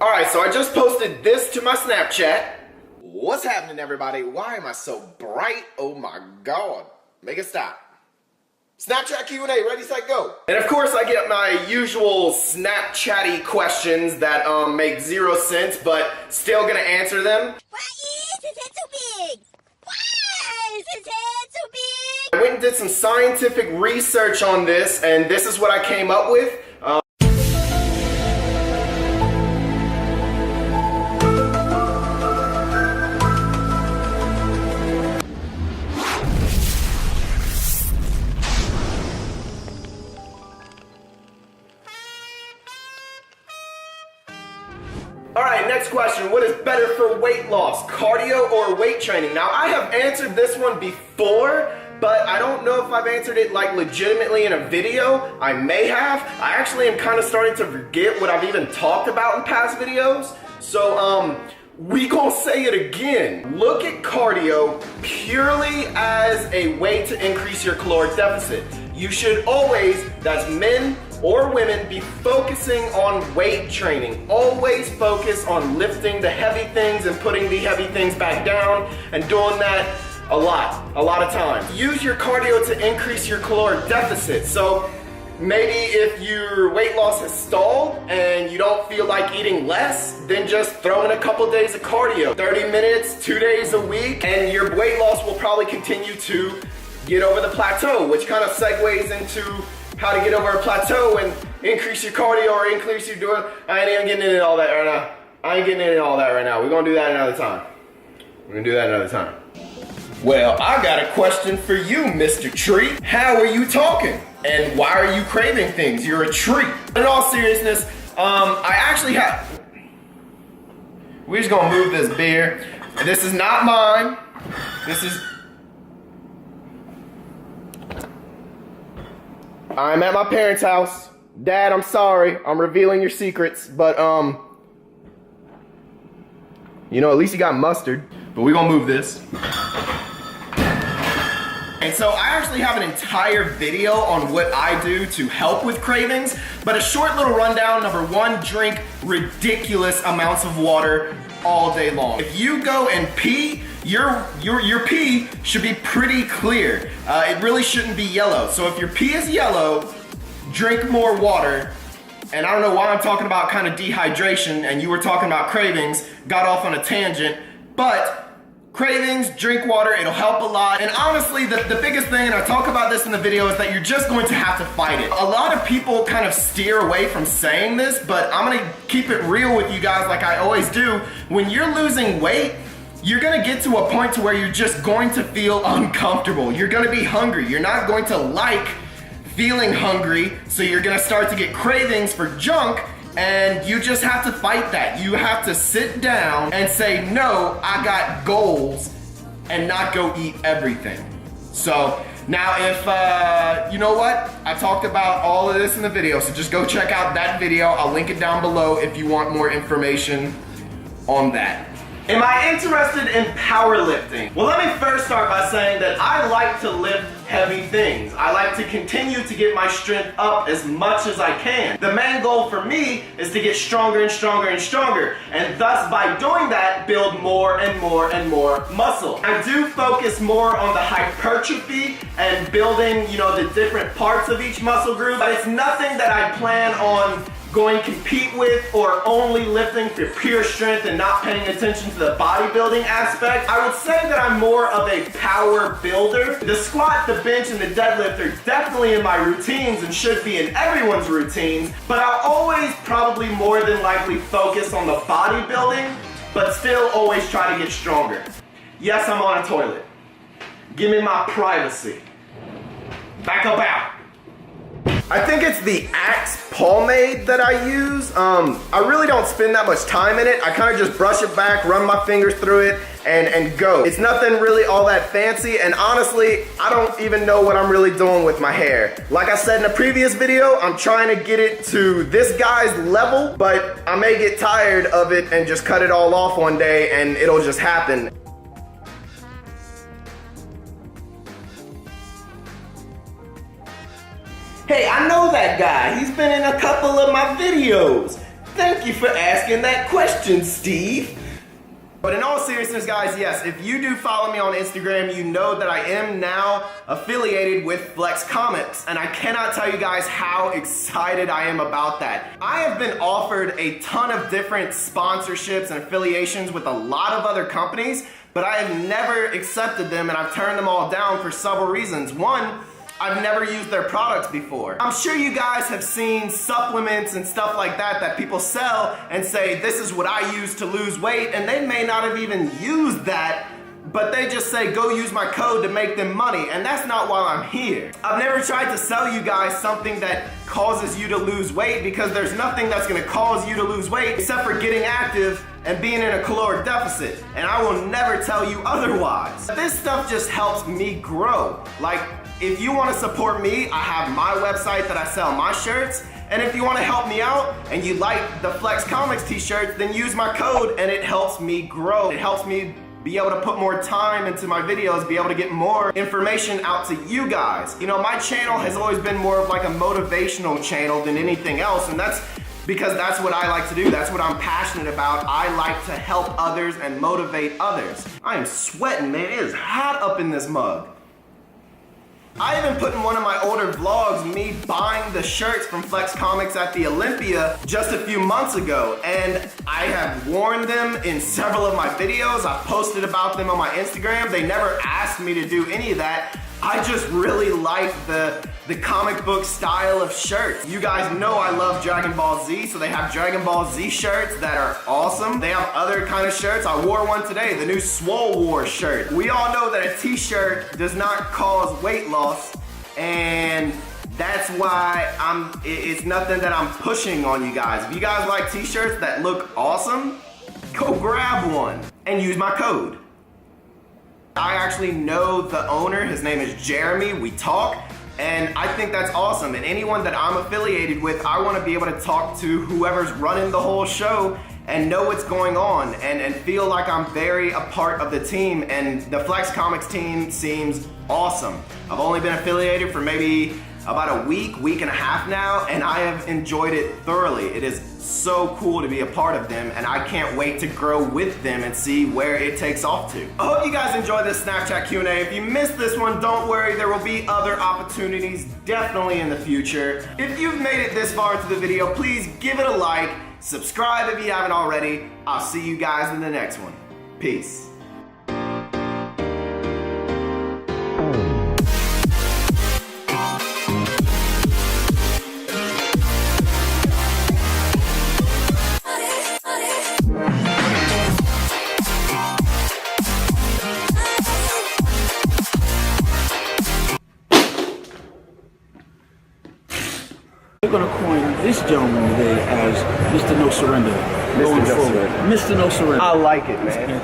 Alright, so I just posted this to my Snapchat. What's happening, everybody? Why am I so bright? Oh my god. Make it stop. Snapchat Q&A, ready, set, go. And of course I get my usual Snapchatty questions that make zero sense, but still gonna answer them. Why is his head so big? Why is his head so big? I went and did some scientific research on this, and this is what I came up with. Alright, next question. What is better for weight loss, cardio or weight training? Now, I have answered this one before, but I don't know if I've answered it like legitimately in a video. I may have. I actually am kind of starting to forget what I've even talked about in past videos. So, we gonna say it again. Look at cardio purely as a way to increase your caloric deficit. You should always, that's men or women, be focusing on weight training. Always focus on lifting the heavy things and putting the heavy things back down and doing that a lot of times. Use your cardio to increase your caloric deficit. So maybe if your weight loss has stalled and you don't feel like eating less, then just throw in a couple days of cardio. 30 minutes, 2 days a week, and your weight loss will probably continue to get over the plateau, which kind of segues into how to get over a plateau and increase your cardio or increase your doing. I ain't even getting into all that right now. I ain't getting into all that right now. We're gonna do that another time. We're gonna do that another time. Well, I got a question for you, Mr. Tree. How are you talking? And why are you craving things? You're a tree. In all seriousness, I actually have... We're just gonna move this beer. This is not mine. This is... I'm at my parents' house. Dad, I'm sorry. I'm revealing your secrets, but you know, at least you got mustard. But we're gonna move this. And so I actually have an entire video on what I do to help with cravings, but a short little rundown. Number one, drink ridiculous amounts of water all day long. If you go and pee, your pee should be pretty clear. It really shouldn't be yellow. So if your pee is yellow, drink more water. And I don't know why I'm talking about kind of dehydration and you were talking about cravings, got off on a tangent, but cravings, drink water, it'll help a lot. And honestly, the biggest thing, and I talk about this in the video, is that you're just going to have to fight it. A lot of people kind of steer away from saying this, but I'm gonna keep it real with you guys like I always do. When you're losing weight, you're gonna get to a point to where you're just going to feel uncomfortable. You're gonna be hungry. You're not going to like feeling hungry, so you're gonna start to get cravings for junk, and you just have to fight that. You have to sit down and say, no, I got goals, and not go eat everything. So now if, you know what? I talked about all of this in the video, so just go check out that video. I'll link it down below if you want more information on that. Am I interested in powerlifting? Well, let me first start by saying that I like to lift heavy things. I like to continue to get my strength up as much as I can. The main goal for me is to get stronger and stronger and stronger, and thus by doing that, build more and more and more muscle. I do focus more on the hypertrophy and building, you know, the different parts of each muscle group, but it's nothing that I plan on going to compete with or only lifting for pure strength and not paying attention to the bodybuilding aspect. I would say that I'm more of a power builder. The squat, the bench, and the deadlift are definitely in my routines and should be in everyone's routines, but I'll always probably more than likely focus on the bodybuilding, but still always try to get stronger. Yes, I'm on a toilet. Give me my privacy. Back up out. I think it's the Axe pomade that I use. I really don't spend that much time in it. I kind of just brush it back, run my fingers through it, and go. It's nothing really all that fancy, and honestly, I don't even know what I'm really doing with my hair. Like I said in a previous video, I'm trying to get it to this guy's level, but I may get tired of it and just cut it all off one day, and it'll just happen. Hey, I know that guy. He's been in a couple of my videos. Thank you for asking that question, Steve. But in all seriousness, guys, yes, if you do follow me on Instagram, you know that I am now affiliated with Flex Comics, and I cannot tell you guys how excited I am about that. I have been offered a ton of different sponsorships and affiliations with a lot of other companies, but I have never accepted them, and I've turned them all down for several reasons. One, I've never used their products before. I'm sure you guys have seen supplements and stuff like that people sell and say, this is what I use to lose weight, and they may not have even used that, but they just say, go use my code to make them money, and that's not why I'm here. I've never tried to sell you guys something that causes you to lose weight, because there's nothing that's gonna cause you to lose weight except for getting active and being in a caloric deficit, and I will never tell you otherwise. This stuff just helps me grow. Like, if you want to support me, I have my website that I sell my shirts, and if you want to help me out and you like the Flex Comics t-shirt, then use my code and it helps me grow. It helps me be able to put more time into my videos, be able to get more information out to you guys. You know, my channel has always been more of like a motivational channel than anything else, and that's because that's what I like to do. That's what I'm passionate about. I like to help others and motivate others. I am sweating, man. It is hot up in this mug. I even put in one of my older vlogs me buying the shirts from Flex Comics at the Olympia just a few months ago, and I have worn them in several of my videos. I've posted about them on my Instagram. They never asked me to do any of that. I just really like the comic book style of shirts. You guys know I love Dragon Ball Z, so they have Dragon Ball Z shirts that are awesome. They have other kind of shirts. I wore one today, the new Swole War shirt. We all know that a t-shirt does not cause weight loss, and that's why it's nothing that I'm pushing on you guys. If you guys like t-shirts that look awesome, go grab one and use my code. I actually know the owner. His name is Jeremy. We talk, and I think that's awesome. And anyone that I'm affiliated with, I want to be able to talk to whoever's running the whole show and know what's going on and feel like I'm very a part of the team. And the Flex Comics team seems awesome. I've only been affiliated for maybe about a week and a half now, and I have enjoyed it thoroughly. It is so cool to be a part of them, and I can't wait to grow with them and see where it takes off to. I hope you guys enjoyed this Snapchat Q&A. If you missed this one, don't worry, there will be other opportunities definitely in the future. If you've made it this far into the video, please give it a like, subscribe if you haven't already. I'll see you guys in the next one. Peace. We're going to coin this gentleman today as Mr. No Surrender. Going forward. Mr. No Surrender. I like it, man.